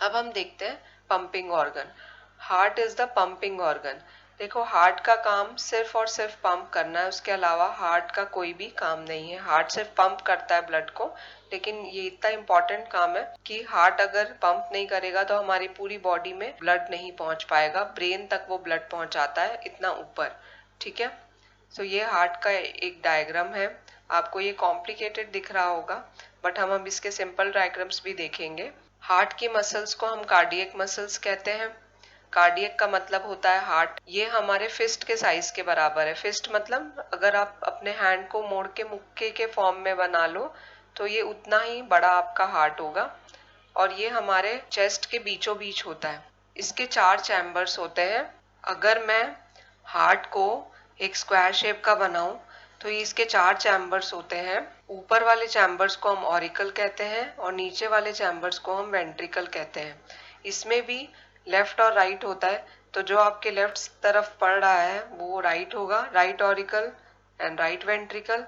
अब हम देखते हैं pumping organ. Heart is the pumping organ. देखो, हार्ट का काम सिर्फ और सिर्फ पंप करना है, उसके अलावा हार्ट का कोई भी काम नहीं है। हार्ट सिर्फ पंप करता है ब्लड को, लेकिन ये इतना इम्पोर्टेंट काम है कि हार्ट अगर पंप नहीं करेगा तो हमारी पूरी बॉडी में ब्लड नहीं पहुंच पाएगा, ब्रेन तक वो ब्लड पहुंचाता है इतना ऊपर। ठीक है, सो ये हार्ट का एक डायग्राम है। आपको ये कॉम्प्लिकेटेड दिख रहा होगा, बट हम अब इसके सिंपल डायग्राम्स भी देखेंगे। हार्ट की मसल्स को हम कार्डियक मसल्स कहते हैं। कार्डियक का मतलब होता है हार्ट। ये हमारे फिस्ट के साइज के बराबर है। फिस्ट मतलब अगर आप अपने हैंड को मोड़ के मुक्के के फॉर्म में बना लो तो ये उतना ही बड़ा आपका हार्ट होगा, और ये हमारे चेस्ट के बीचों बीच होता है। इसके 4 चैम्बर्स होते हैं। अगर मैं हार्ट को एक स्क्वायर शेप का बनाऊं तो ये इसके 4 चैम्बर्स होते हैं। ऊपर वाले चैम्बर्स को हम ऑरिकल कहते हैं और नीचे वाले चैम्बर्स को हम वेंट्रिकल कहते हैं। इसमें भी लेफ्ट और राइट होता है, तो जो आपके लेफ्ट तरफ पड़ रहा है वो राइट होगा, right auricle and right ventricle,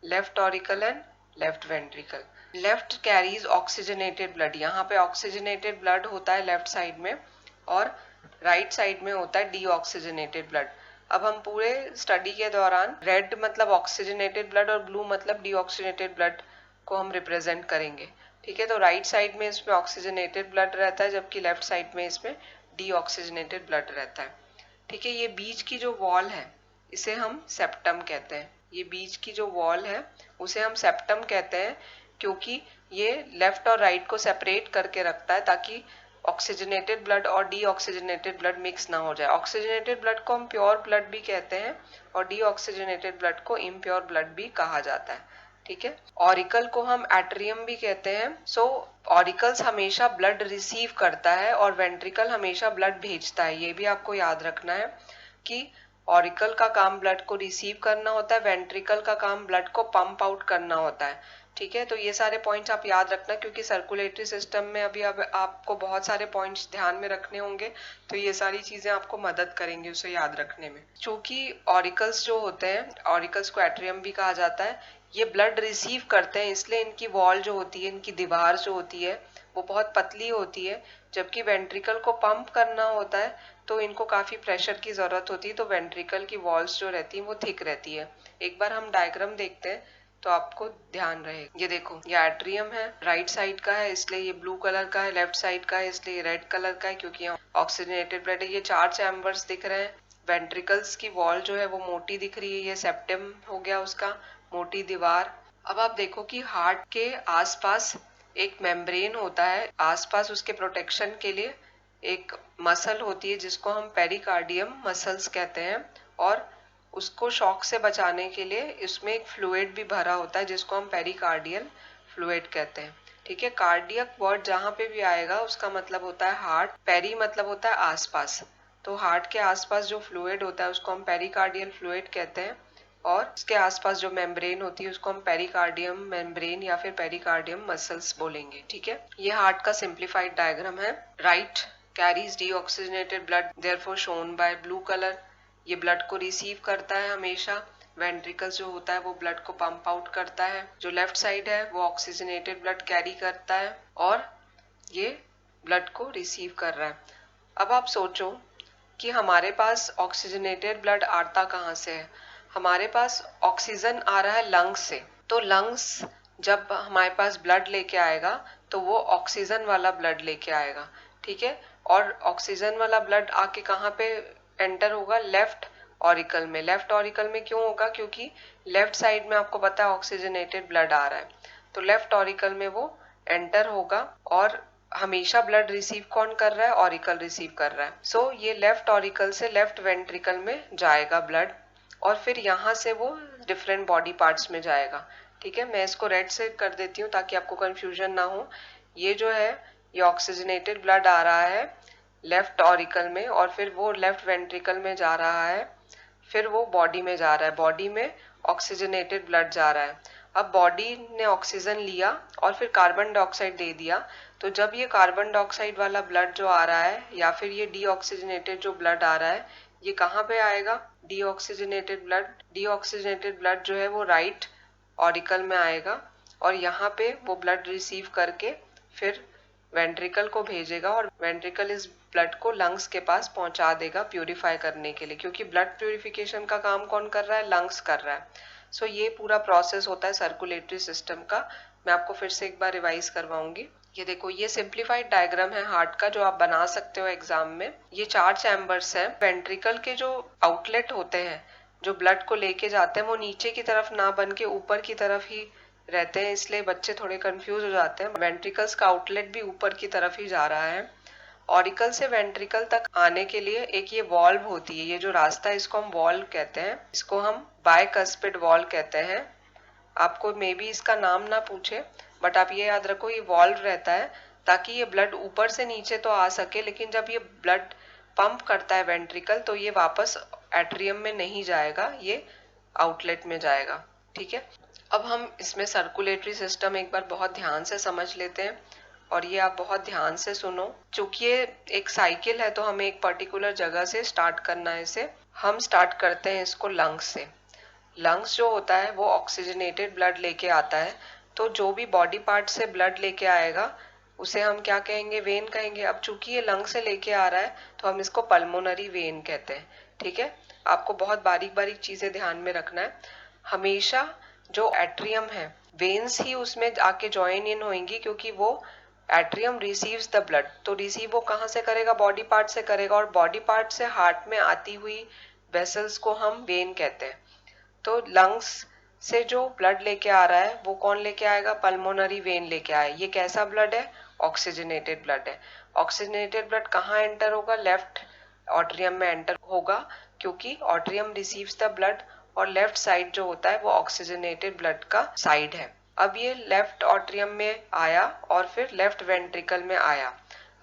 left auricle and left ventricle. Left carries oxygenated blood. यहाँ पे ऑक्सीजनेटेड ब्लड होता है लेफ्ट साइड में, और राइट साइड में होता है डीऑक्सीजनेटेड ब्लड। अब हम पूरे स्टडी के दौरान रेड मतलब ऑक्सीजनेटेड ब्लड और ब्लू मतलब डीऑक्सीजनेटेड ब्लड को हम रिप्रेजेंट करेंगे। ठीक है, तो राइट साइड में इसमें ऑक्सीजनेटेड ब्लड रहता है, जबकि लेफ्ट साइड में इसमें डीऑक्सीजनेटेड ब्लड रहता है। ठीक है, ये बीच की जो वॉल है इसे हम सेप्टम कहते हैं। ये बीच की जो वॉल है उसे हम सेप्टम कहते हैं, क्योंकि ये लेफ्ट और राइट को सेपरेट करके रखता है ताकि ऑक्सीजनेटेड ब्लड और डीऑक्सीजनेटेड ब्लड मिक्स ना हो जाए। ऑक्सीजनेटेड ब्लड को हम प्योर ब्लड भी कहते हैं और डीऑक्सीजनेटेड ब्लड को इम्प्योर ब्लड भी कहा जाता है। ठीक है, ऑरिकल को हम एट्रियम भी कहते हैं। सो ऑरिकल्स हमेशा ब्लड रिसीव करता है और वेंट्रिकल हमेशा ब्लड भेजता है। ये भी आपको याद रखना है कि ऑरिकल का काम ब्लड को रिसीव करना होता है, वेंट्रिकल का काम ब्लड को पंप आउट करना होता है। ठीक है, तो ये सारे पॉइंट्स आप याद रखना, क्योंकि सर्कुलेटरी सिस्टम में अभी अब आपको बहुत सारे पॉइंट्स ध्यान में रखने होंगे, तो ये सारी चीजें आपको मदद करेंगी उसे याद रखने में। चूंकि ऑरिकल्स जो होते हैं, ऑरिकल्स को एट्रियम भी कहा जाता है, ये ब्लड रिसीव करते हैं, इसलिए इनकी वॉल जो होती है, इनकी दीवार जो होती है वो बहुत पतली होती है। जबकि वेंट्रिकल को पंप करना होता है तो इनको काफी प्रेशर की जरूरत होती है, तो वेंट्रिकल की वॉल्स जो रहती हैं वो थिक रहती है। एक बार हम डायग्राम देखते हैं तो आपको ध्यान रहे। ये देखो, ये एट्रियम है, राइट साइड का है इसलिए ये ब्लू कलर का है, लेफ्ट साइड का है इसलिए ये रेड कलर का है, क्योंकि यहाँ ऑक्सीजनेटेड ब्लड है। ये 4 चैम्बर्स दिख रहे हैं। वेंट्रिकल्स की वॉल जो है वो मोटी दिख रही है, ये सेप्टम हो गया उसका, मोटी दीवार। अब आप देखो कि हार्ट के आसपास एक मेम्ब्रेन होता है, आसपास उसके प्रोटेक्शन के लिए एक मसल होती है जिसको हम पेरिकार्डियम मसल्स कहते हैं, और उसको शॉक से बचाने के लिए इसमें एक फ्लूइड भी भरा होता है जिसको हम पेरिकार्डियल फ्लूइड कहते हैं। ठीक है, कार्डियक वर्ड जहां पे भी आएगा उसका मतलब होता है हार्ट, पेरी मतलब होता है आसपास, तो हार्ट के आसपास जो फ्लूइड होता है उसको हम पेरिकार्डियल फ्लूइड कहते हैं, और उसके आसपास जो मेम्ब्रेन होती है उसको हम पेरिकार्डियम मेम्ब्रेन या फिर पेरिकार्डियम मसल्स बोलेंगे। ठीक है, ये हार्ट का सिंप्लीफाइड डायग्राम है। Right carries deoxygenated blood, therefore shown by blue colour. ये ब्लड को रिसीव करता है हमेशा। वेंट्रिकल जो होता है वो ब्लड को पंप आउट करता है। जो लेफ्ट साइड है वो ऑक्सीजनेटेड ब्लड कैरी करता है और ये ब्लड को रिसीव कर रहा है। अब आप सोचो कि हमारे पास ऑक्सीजनेटेड ब्लड आता कहाँ से है। हमारे पास ऑक्सीजन आ रहा है लंग्स से, तो लंग्स जब हमारे पास ब्लड लेके आएगा तो वो ऑक्सीजन वाला ब्लड लेके आएगा। ठीक है, और ऑक्सीजन वाला ब्लड आके कहाँ पे एंटर होगा? लेफ्ट ऑरिकल में। लेफ्ट ऑरिकल में क्यों होगा? क्योंकि लेफ्ट साइड में आपको पता है ऑक्सीजनेटेड ब्लड आ रहा है, तो लेफ्ट ऑरिकल में वो एंटर होगा। और हमेशा ब्लड रिसीव कौन कर रहा है? ऑरिकल रिसीव कर रहा है। सो ये लेफ्ट ऑरिकल से लेफ्ट वेंट्रिकल में जाएगा ब्लड, और फिर यहाँ से वो डिफरेंट बॉडी पार्ट्स में जाएगा। ठीक है, मैं इसको रेड से कर देती हूँ ताकि आपको कंफ्यूजन ना हो। ये जो है ये ऑक्सीजनेटेड ब्लड आ रहा है लेफ्ट ऑरिकल में, और फिर वो लेफ्ट वेंट्रिकल में जा रहा है, फिर वो बॉडी में जा रहा है, बॉडी में ऑक्सीजनेटेड ब्लड जा रहा है। अब बॉडी ने ऑक्सीजन लिया और फिर कार्बन डाइऑक्साइड दे दिया, तो जब ये कार्बन डाइऑक्साइड वाला ब्लड जो आ रहा है या फिर ये डीऑक्सीजनेटेड जो ब्लड आ रहा है, ये कहाँ पे आएगा? Deoxygenated blood. डीऑक्सीजनेटेड ब्लड जो है वो राइट ऑरिकल में आएगा, और यहाँ पे वो ब्लड रिसीव करके फिर वेंट्रिकल को भेजेगा और वेंट्रिकल इस ब्लड को लंग्स के पास पहुंचा देगा प्यूरिफाई करने के लिए, क्योंकि ब्लड प्यूरिफिकेशन का काम कौन कर रहा है? लंग्स कर रहा है। सो ये पूरा प्रोसेस होता है सर्कुलेटरी सिस्टम का। मैं आपको फिर से एक बार रिवाइज करवाऊंगी। ये देखो, ये सिंप्लीफाइड डायग्राम है हार्ट का जो आप बना सकते हो एग्जाम में। ये 4 चैम्बर्स हैं। वेंट्रिकल के जो आउटलेट होते हैं जो ब्लड को लेके जाते हैं वो नीचे की तरफ ना बन के ऊपर की तरफ ही रहते हैं, इसलिए बच्चे थोड़े कंफ्यूज हो जाते हैं। वेंट्रिकल्स का आउटलेट भी ऊपर की तरफ ही जा रहा है। ऑरिकल से वेंट्रिकल तक आने के लिए एक ये वॉल्व होती है, ये जो रास्ता है इसको हम वॉल्व कहते हैं, इसको हम बायकस्पिड वॉल्व कहते हैं। आपको मे बी इसका नाम ना पूछे, बट आप ये याद रखो ये वॉल्व रहता है ताकि ये ब्लड ऊपर से नीचे तो आ सके, लेकिन जब ये ब्लड पंप करता है वेंट्रिकल तो ये वापस एट्रियम में नहीं जाएगा, ये आउटलेट में जाएगा। ठीक है, अब हम इसमें सर्कुलेटरी सिस्टम एक बार बहुत ध्यान से समझ लेते हैं और ये आप बहुत ध्यान से सुनो। चूंकि ये एक साइकिल है तो हमें एक पर्टिकुलर जगह से स्टार्ट करना है इसे। हम स्टार्ट करते हैं इसको लंग्स से। लंग्स जो होता है वो ऑक्सीजनेटेड ब्लड लेके आता है, तो जो भी बॉडी पार्ट से ब्लड लेके आएगा उसे हम क्या कहेंगे? वेन कहेंगे। अब चूंकि ये लंग से लेके आ रहा है तो हम इसको पल्मोनरी वेन कहते हैं। ठीक है, आपको बहुत बारीक बारीक चीजें ध्यान में रखना है। हमेशा जो एट्रियम है वेन्स ही उसमें आके ज्वाइन इन होंगी, क्योंकि वो एट्रियम रिसीव्स द ब्लड। तो रिसीव वो कहाँ से करेगा? बॉडी पार्ट से करेगा, और बॉडी पार्ट से हार्ट में आती हुई वेसल्स को हम वेन कहते हैं। तो लंग्स से जो ब्लड लेके आ रहा है वो कौन लेके आएगा? पल्मोनरी वेन लेके आए। ये कैसा ब्लड है? ऑक्सीजनेटेड ब्लड है। ऑक्सीजनेटेड ब्लड कहाँ एंटर होगा? लेफ्ट ऑट्रियम में एंटर होगा, क्योंकि ऑट्रियम रिसीव्स द ब्लड और लेफ्ट साइड जो होता है वो ऑक्सीजनेटेड ब्लड का साइड है। अब ये लेफ्ट ऑट्रियम में आया और फिर लेफ्ट वेंट्रिकल में आया।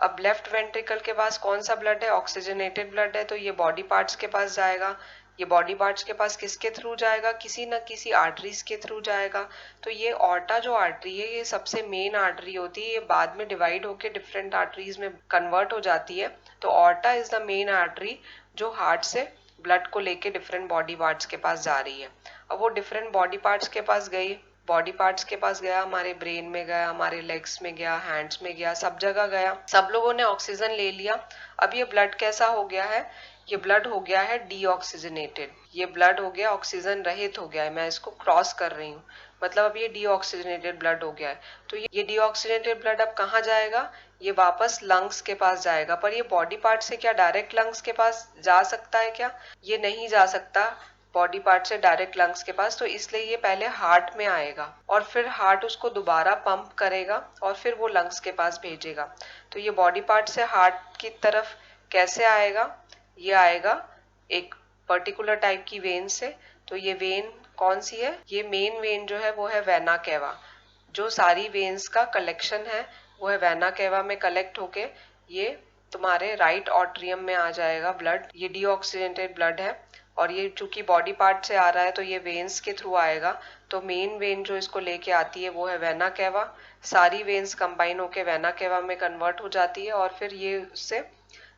अब लेफ्ट वेंट्रिकल के पास कौन सा ब्लड है? ऑक्सीजनेटेड ब्लड है, तो ये बॉडी पार्ट्स के पास जाएगा। ये बॉडी पार्ट्स के पास किसके थ्रू जाएगा? किसी न किसी आर्टरीज के थ्रू जाएगा। तो ये ऑर्टा जो आर्टरी है ये सबसे मेन आर्टरी होती है, ये बाद में डिवाइड होके डिफरेंट आर्टरीज में कन्वर्ट हो जाती है। तो aorta is the main artery जो हार्ट से ब्लड को लेके डिफरेंट बॉडी पार्ट्स के पास जा रही है। अब वो डिफरेंट बॉडी पार्ट्स के पास गई, बॉडी पार्ट्स के पास गया, हमारे ब्रेन में गया, हमारे लेग्स में गया, हैंड्स में गया, सब जगह गया। सब लोगों ने ऑक्सीजन ले लिया। अब ये ब्लड कैसा हो गया है? ये ब्लड हो गया है डीऑक्सीजनेटेड। ये ब्लड हो गया ऑक्सीजन रहित हो गया है। मैं इसको क्रॉस कर रही हूँ, मतलब अब ये डीऑक्सीजनेटेड ब्लड हो गया है। तो ये डीऑक्सीजनेटेड ब्लड अब कहाँ जाएगा? ये वापस लंग्स के पास जाएगा। पर ये बॉडी पार्ट से क्या डायरेक्ट लंग्स के पास जा सकता है क्या? ये नहीं जा सकता बॉडी पार्ट से डायरेक्ट लंग्स के पास, तो इसलिए ये पहले हार्ट में आएगा और फिर हार्ट उसको दोबारा पंप करेगा और फिर वो लंग्स के पास भेजेगा। तो ये बॉडी पार्ट से हार्ट की तरफ कैसे आएगा? ये आएगा एक पर्टिकुलर टाइप की वेन से। तो ये वेन कौन सी है? ये मेन वेन जो है वो है वेना केवा। जो सारी वेन्स का कलेक्शन है वो है वेना केवा में कलेक्ट होके ये तुम्हारे राइट ऑट्रियम में आ जाएगा ब्लड। ये डीऑक्सीजनेटेड ब्लड है और ये चूंकि बॉडी पार्ट से आ रहा है तो ये वेन्स के थ्रू आएगा। तो मेन वेन जो इसको लेके आती है वो है वेना केवा। सारी वेन्स कंबाइन होके वेना केवा में कन्वर्ट हो जाती है और फिर ये उससे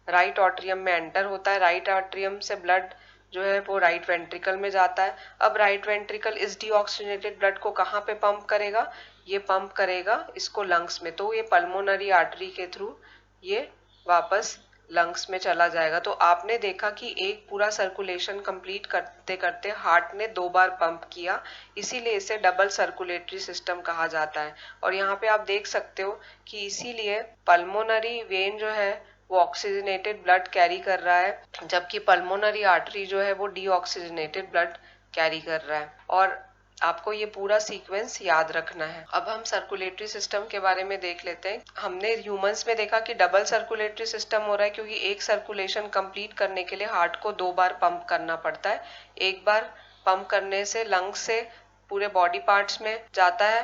राइट ऑट्रियम में एंटर होता है। राइट ऑट्रियम से ब्लड जो है वो राइट वेंट्रिकल में जाता है। अब राइट वेंट्रिकल इस डीऑक्सीजनेटेड ब्लड को कहाँ पे पंप करेगा? ये पंप करेगा इसको लंग्स में। तो ये पल्मोनरी आर्टरी के थ्रू ये वापस लंग्स में चला जाएगा। तो आपने देखा कि एक पूरा सर्कुलेशन कंप्लीट करते करते हार्ट ने 2 बार पंप किया, इसीलिए इसे डबल सर्कुलेटरी सिस्टम कहा जाता है। और यहाँ पे आप देख सकते हो कि इसीलिए पल्मोनरी वेन जो है वो ऑक्सीजनेटेड ब्लड कैरी कर रहा है, जबकि पल्मोनरी आर्टरी जो है वो डीऑक्सीजनेटेड ब्लड कैरी कर रहा है। और आपको ये पूरा सीक्वेंस याद रखना है। अब हम सर्कुलेटरी सिस्टम के बारे में देख लेते हैं। हमने ह्यूमंस में देखा कि डबल सर्कुलेटरी सिस्टम हो रहा है, क्योंकि एक सर्कुलेशन कंप्लीट करने के लिए हार्ट को 2 बार पंप करना पड़ता है। एक बार पंप करने से लंग्स से पूरे बॉडी पार्ट्स में जाता है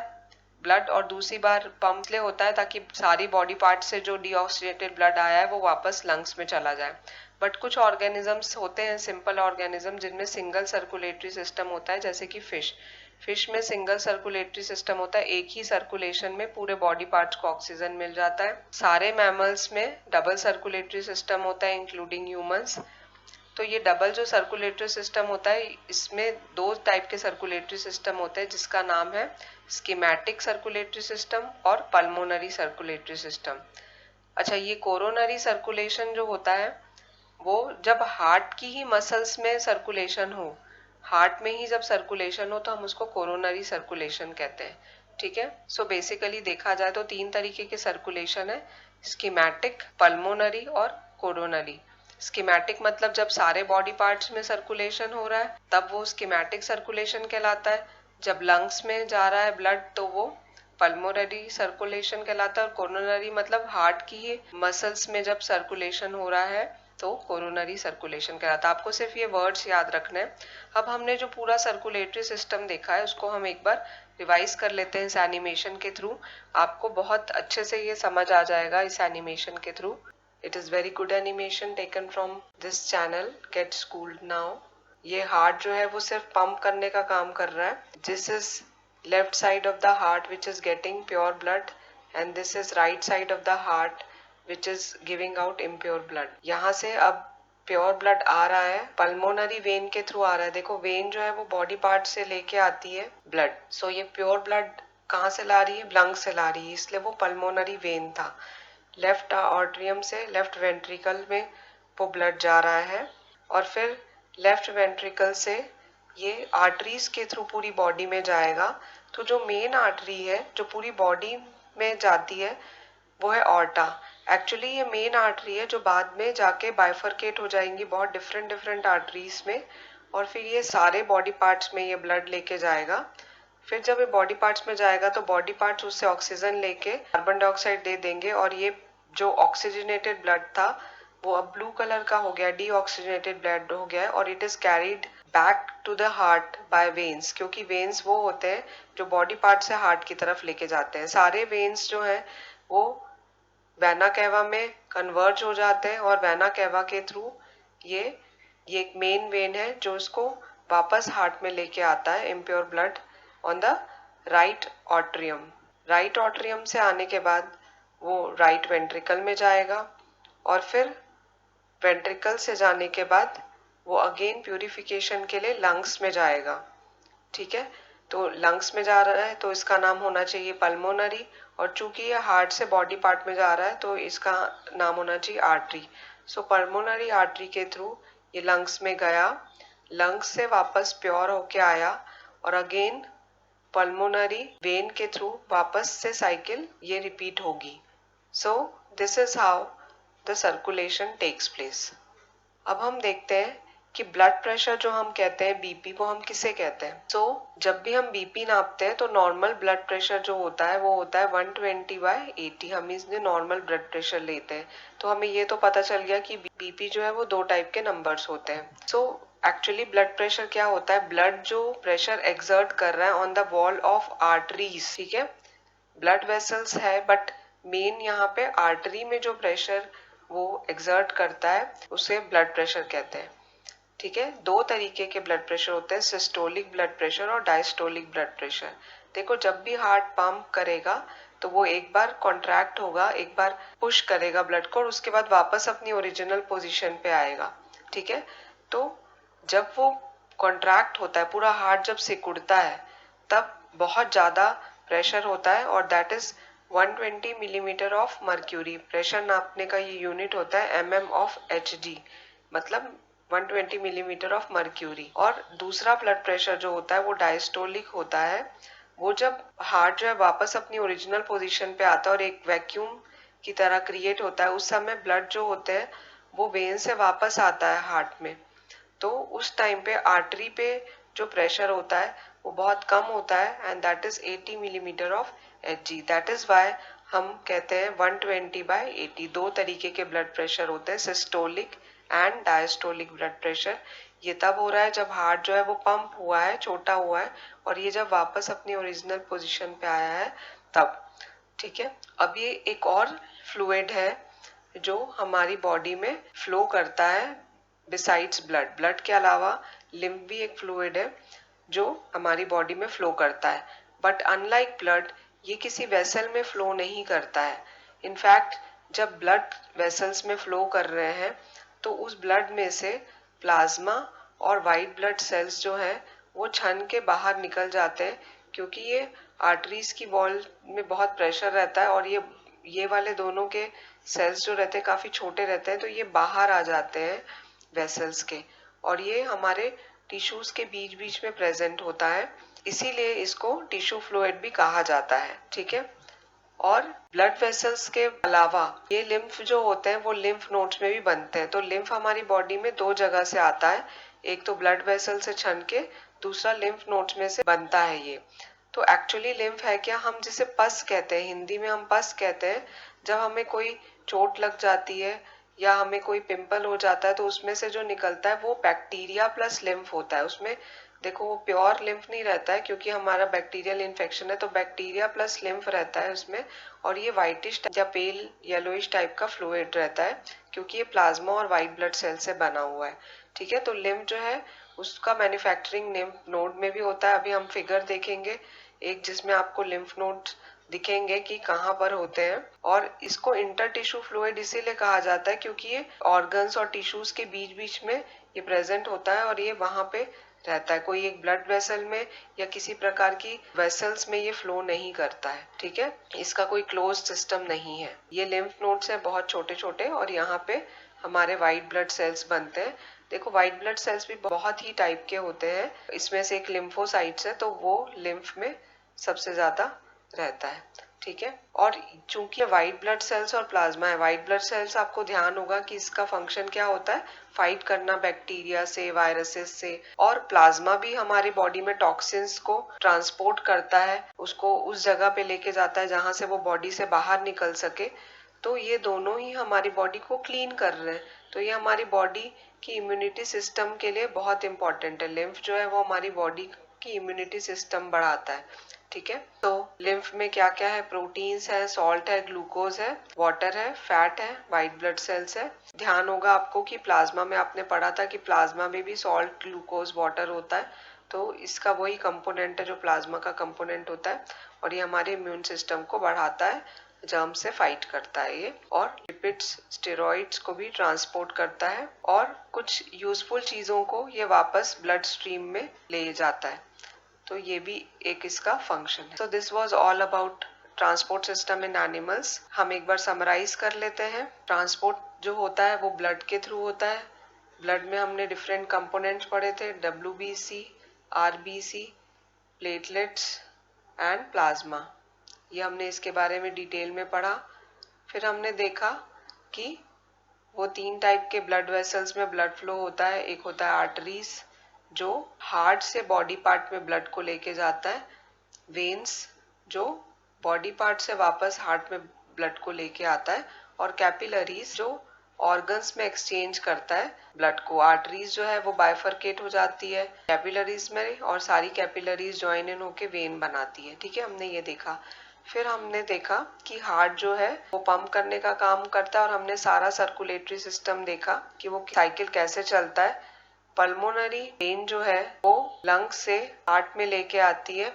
ब्लड, और दूसरी बार पंप इसलिए होता है ताकि सारी बॉडी पार्ट से जो डीऑक्सीजनेटेड ब्लड आया है वो वापस लंग्स में चला जाए। बट कुछ ऑर्गेनिजम्स होते हैं, सिंपल ऑर्गेनिज्म, जिनमें सिंगल सर्कुलेटरी सिस्टम होता है, जैसे कि फिश में सिंगल सर्कुलेटरी सिस्टम होता है। एक ही सर्कुलेशन में पूरे बॉडी पार्ट्स को ऑक्सीजन मिल जाता है। सारे मैमल्स में डबल सर्कुलेटरी सिस्टम होता है, इंक्लूडिंग ह्यूमंस। तो ये डबल जो सर्कुलेटरी सिस्टम होता है, इसमें दो टाइप के सर्कुलेटरी सिस्टम होते हैं, जिसका नाम है स्कीमेटिक सर्कुलेटरी सिस्टम और पल्मोनरी सर्कुलेटरी सिस्टम। अच्छा, ये कोरोनरी सर्कुलेशन जो होता है वो जब हार्ट की ही मसल्स में सर्कुलेशन हो, हार्ट में ही जब सर्कुलेशन हो तो हम उसको कोरोनरी सर्कुलेशन कहते हैं। ठीक है, सो बेसिकली देखा जाए तो तीन तरीके के सर्कुलेशन है, स्कीमेटिक, पल्मोनरी और कोरोनरी। स्कीमेटिक मतलब जब सारे बॉडी पार्ट्स में सर्कुलेशन हो रहा है तब वो स्कीमेटिक सर्कुलेशन कहलाता है। जब लंग्स में जा रहा है ब्लड तो वो पल्मोनरी सर्कुलेशन कहलाता है। और कोरोनरी मतलब हार्ट की ही मसल्स में जब सर्कुलेशन हो रहा है तो कोरोनरी सर्कुलेशन कहलाता है। आपको सिर्फ ये वर्ड्स याद रखने हैं। अब हमने जो पूरा सर्कुलेटरी सिस्टम देखा है उसको हम एक बार रिवाइज कर लेते हैं इस एनिमेशन के थ्रू। आपको बहुत अच्छे से ये समझ आ जाएगा इस एनिमेशन के through. It is very good animation taken from this channel Get Schooled Now। ये हार्ट जो है वो सिर्फ पंप करने का काम कर रहा है। This is left side of the heart which is getting pure blood and this is right side of the heart which is giving out impure blood। यहाँ से अब प्योर ब्लड आ रहा है, पल्मोनरी वेन के थ्रू आ रहा है। देखो when जो है वो बॉडी पार्ट से लेके आती है ब्लड। सो ये प्योर ब्लड कहाँ से ला रही है? लंग से ला रही है, इसलिए वो पल्मोनरी वेन था। लेफ्ट ऑर्ट्रियम से लेफ्ट वेंट्रिकल में वो ब्लड जा रहा है और फिर लेफ्ट वेंट्रिकल से ये आर्टरीज के थ्रू पूरी बॉडी में जाएगा। तो जो मेन आर्टरी है जो पूरी बॉडी में जाती है वो है ऑर्टा। एक्चुअली ये मेन आर्टरी है जो बाद में जाके बाइफरकेट हो जाएंगी बहुत डिफरेंट आर्टरीज में, और फिर ये सारे बॉडी पार्ट्स में ये ब्लड लेके जाएगा। फिर जब ये बॉडी पार्ट्स में जाएगा तो बॉडी पार्ट्स उससे ऑक्सीजन लेके कार्बन डाइऑक्साइड दे देंगे और ये जो ऑक्सीजनेटेड ब्लड था वो अब ब्लू कलर का हो गया, डीऑक्सीजनेटेड ब्लड हो गया है और it is carried back to the heart by veins, क्योंकि वेन्स वो होते हैं जो बॉडी पार्ट से हार्ट की तरफ लेके जाते हैं। सारे वेन्स जो हैं वो वेना कैवा में कन्वर्ज हो जाते हैं और वेना कैवा के थ्रू ये एक मेन वेन है जो इसको वापस हार्ट में लेके आता है impure blood on the right atrium. Right atrium से आने के बाद वो राइट वेंट्रिकल में जाएगा और फिर वेंट्रिकल से जाने के बाद वो अगेन प्यूरिफिकेशन के लिए लंग्स में जाएगा। ठीक है, तो लंग्स में जा रहा है तो इसका नाम होना चाहिए पल्मोनरी, और चूंकि ये हार्ट से बॉडी पार्ट में जा रहा है तो इसका नाम होना चाहिए आर्टरी। सो पल्मोनरी आर्टरी के थ्रू ये लंग्स में गया, लंग्स से वापस प्योर होके आया और अगेन पल्मोनरी वेन के थ्रू वापस से साइकिल ये रिपीट होगी। So this is how the circulation takes place. अब हम देखते हैं कि ब्लड प्रेशर जो हम कहते हैं बीपी वो हम किसे कहते हैं। सो जब भी हम बीपी नापते हैं तो नॉर्मल ब्लड प्रेशर जो होता है वो होता है 120/80। हम इसमें नॉर्मल ब्लड प्रेशर लेते हैं तो हमें ये तो पता चल गया कि बीपी जो है वो दो टाइप के नंबर्स होते हैं। सो एक्चुअली ब्लड प्रेशर क्या होता है? ब्लड जो प्रेशर एक्सर्ट कर रहा है on the wall of arteries. ठीक है, ब्लड वेसल्स है बट मेन यहाँ पे आर्टरी में जो प्रेशर वो एक्सर्ट करता है उसे ब्लड प्रेशर कहते हैं। ठीक है, दो तरीके के ब्लड प्रेशर होते हैं, सिस्टोलिक ब्लड प्रेशर और डायस्टोलिक ब्लड प्रेशर। देखो जब भी हार्ट पंप करेगा तो वो एक बार कॉन्ट्रैक्ट होगा, एक बार पुश करेगा ब्लड को और उसके बाद वापस अपनी ओरिजिनल पोजीशन पे आएगा। ठीक है, तो जब वो कॉन्ट्रैक्ट होता है पूरा हार्ट जब सिकुड़ता है तब बहुत ज्यादा प्रेशर होता है और that is 120 millimetre of mercury. Pressure नापने का ये यूनिट होता है mm ऑफ Hg, मतलब 120 मिलीमीटर ऑफ मर्क्यूरी। और दूसरा ब्लड प्रेशर जो होता है वो डायस्टोलिक होता है। वो जब हार्ट जो है वापस अपनी ओरिजिनल पोजीशन पे आता है और एक वैक्यूम की तरह क्रिएट होता है, उस समय ब्लड जो होते हैं वो वेन से वापस आता है हार्ट में। तो उस टाइम पे आर्टरी पे जो प्रेशर होता है वो बहुत कम होता है and that is 80 millimetre of Hg। That is why हम कहते हैं 120/80। दो तरीके के ब्लड प्रेशर होते हैं, systolic and diastolic blood pressure. ये तब हो रहा है जब हार्ट जो है वो पंप हुआ है, छोटा हुआ है, और ये जब वापस अपनी ओरिजिनल पोजीशन पे आया है तब। ठीक है, अब ये एक और फ्लूइड है जो हमारी बॉडी में फ्लो करता है बिसाइड्स ब्लड। ब्लड के अलावा लिम्फ भी एक फ्लूइड है जो हमारी बॉडी में फ्लो करता है, बट अनलाइक ब्लड ये किसी वेसल में फ्लो नहीं करता है। इनफैक्ट जब ब्लड वेसल्स में फ्लो कर रहे हैं तो उस ब्लड में से प्लाज्मा और वाइट ब्लड सेल्स जो है वो छन के बाहर निकल जाते हैं, क्योंकि ये आर्टरीज की वॉल में बहुत प्रेशर रहता है और ये वाले दोनों के सेल्स जो रहते हैं काफी छोटे रहते हैं, तो ये बाहर आ जाते हैं वेसल्स के, और ये हमारे टिश्यूज के बीच बीच में प्रेजेंट होता है, इसीलिए इसको टिश्यू फ्लूइड भी कहा जाता है। ठीक है। और ब्लड वेसल्स के अलावा ये लिम्फ जो होते हैं वो लिम्फ नोड्स में भी बनते हैं। तो लिम्फ हमारी बॉडी में दो जगह से आता है, एक तो ब्लड वेसल से छन के, दूसरा लिम्फ नोड्स में से बनता है ये। तो एक्चुअली लिम्फ है क्या, हम जिसे पस कहते हैं, हिंदी में हम पस कहते हैं, जब हमें कोई चोट लग जाती है या हमें कोई पिंपल हो जाता है तो उसमें से जो निकलता है वो बैक्टीरिया प्लस लिम्फ होता है। उसमें देखो वो प्योर लिम्फ नहीं रहता है, क्योंकि हमारा बैक्टीरियल इन्फेक्शन है, तो बैक्टीरिया प्लस लिम्फ रहता है उसमें, और ये व्हाइटिश या पेल येलोइश टाइप का फ्लूइड रहता है, क्योंकि ये प्लाज्मा और व्हाइट ब्लड सेल से बना हुआ है। ठीक है। तो लिम्फ जो है उसका मैन्युफैक्चरिंग लिम्फ नोड में भी होता है। अभी हम फिगर देखेंगे एक, जिसमें आपको लिम्फ नोड दिखेंगे कि कहाँ पर होते हैं। और इसको इंटर टिश्यू फ्लूइड इसीलिए कहा जाता है क्योंकि ये ऑर्गन्स और टिश्यूज के बीच बीच में ये प्रेजेंट होता है और ये वहां पे रहता है। कोई एक ब्लड वेसल में या किसी प्रकार की वेसल्स में ये फ्लो नहीं करता है। ठीक है। इसका कोई क्लोज सिस्टम नहीं है। ये लिम्फ नोड्स है बहुत छोटे छोटे, और यहाँ पे हमारे व्हाइट ब्लड सेल्स बनते हैं। देखो व्हाइट ब्लड सेल्स भी बहुत ही टाइप के होते हैं, इसमें से एक लिम्फोसाइट्स है, तो वो लिम्फ में सबसे ज्यादा रहता है। ठीक है। और चूंकि व्हाइट ब्लड सेल्स और प्लाज्मा है, व्हाइट ब्लड सेल्स आपको ध्यान होगा कि इसका फंक्शन क्या होता है, फाइट करना बैक्टीरिया से, वायरसेस से, और प्लाज्मा भी हमारी बॉडी में टॉक्सिन्स को ट्रांसपोर्ट करता है, उसको उस जगह पे लेके जाता है जहां से वो बॉडी से बाहर निकल सके। तो ये दोनों ही हमारी बॉडी को क्लीन कर रहे हैं, तो ये हमारी बॉडी की इम्यूनिटी सिस्टम के लिए बहुत इंपॉर्टेंट है। लिम्फ जो है वो हमारी बॉडी की इम्यूनिटी सिस्टम बढ़ाता है। ठीक है। तो लिम्फ में क्या क्या है, प्रोटीन्स है, सॉल्ट है, ग्लूकोज है, वाटर है, फैट है, व्हाइट ब्लड सेल्स है। ध्यान होगा आपको कि प्लाज्मा में आपने पढ़ा था कि प्लाज्मा में भी सॉल्ट, ग्लूकोज, वाटर होता है, तो इसका वही कंपोनेंट है जो प्लाज्मा का कंपोनेंट होता है, और ये हमारे इम्यून सिस्टम को बढ़ाता है, जर्म से फाइट करता है ये, और लिपिड्स, स्टेरॉइड्स को भी ट्रांसपोर्ट करता है, और कुछ यूजफुल चीजों को ये वापस ब्लड स्ट्रीम में ले जाता है। तो ये भी एक इसका फंक्शन है। तो this was all about transport system in animals. हम एक बार समराइज कर लेते हैं। ट्रांसपोर्ट जो होता है वो ब्लड के थ्रू होता है। ब्लड में हमने डिफरेंट कंपोनेंट्स पढ़े थे, WBC, RBC, platelets and plasma. ये हमने इसके बारे में डिटेल में पढ़ा। फिर हमने देखा कि वो 3 टाइप के ब्लड वेसल्स में ब्लड फ्लो होता है। एक होता है आर्टरीज जो हार्ट से बॉडी पार्ट में ब्लड को लेके जाता है, वेन्स जो बॉडी पार्ट से वापस हार्ट में ब्लड को लेके आता है, और कैपिलरीज जो ऑर्गन्स में एक्सचेंज करता है ब्लड को। आर्टरीज जो है वो बाइफरकेट हो जाती है कैपिलरीज में, और सारी कैपिलरीज ज्वाइन इन होके वेन बनाती है। ठीक है, हमने ये देखा। फिर हमने देखा कि हार्ट जो है वो पंप करने का काम करता है, और हमने सारा सर्कुलेटरी सिस्टम देखा कि वो साइकिल कैसे चलता है। पल्मोनरी वेन जो है वो लंग्स से हार्ट में लेके आती है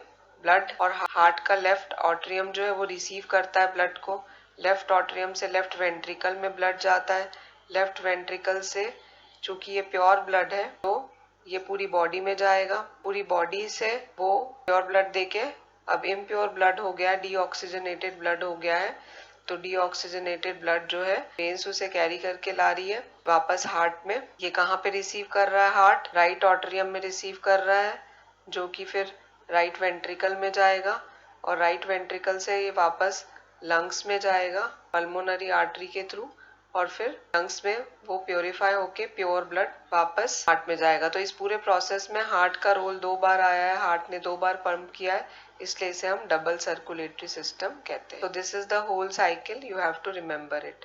ब्लड, और हार्ट का लेफ्ट ऑट्रियम जो है वो रिसीव करता है ब्लड को। लेफ्ट ऑट्रियम से लेफ्ट वेंट्रिकल में ब्लड जाता है। लेफ्ट वेंट्रिकल से, चूंकि ये प्योर ब्लड है, तो ये पूरी बॉडी में जाएगा। पूरी बॉडी से वो प्योर ब्लड देके अब इम्प्योर ब्लड हो गया, डीऑक्सीजनेटेड ब्लड हो गया है। तो डीऑक्सीजनेटेड ब्लड जो है वेन्स उसे कैरी करके ला रही है वापस हार्ट में। ये कहाँ पे रिसीव कर रहा है, हार्ट राइट ऑट्रियम में रिसीव कर रहा है, जो कि फिर राइट वेंट्रिकल में जाएगा, और राइट वेंट्रिकल से ये वापस लंग्स में जाएगा पल्मोनरी आर्टरी के थ्रू, और फिर लंग्स में वो प्योरीफाई होके प्योर ब्लड वापस हार्ट में जाएगा। तो इस पूरे प्रोसेस में हार्ट का रोल 2 बार आया है, हार्ट ने 2 बार पंप किया है, इसलिए इसे हम डबल सर्कुलेटरी सिस्टम कहते हैं। तो this is the whole cycle, you have to remember it.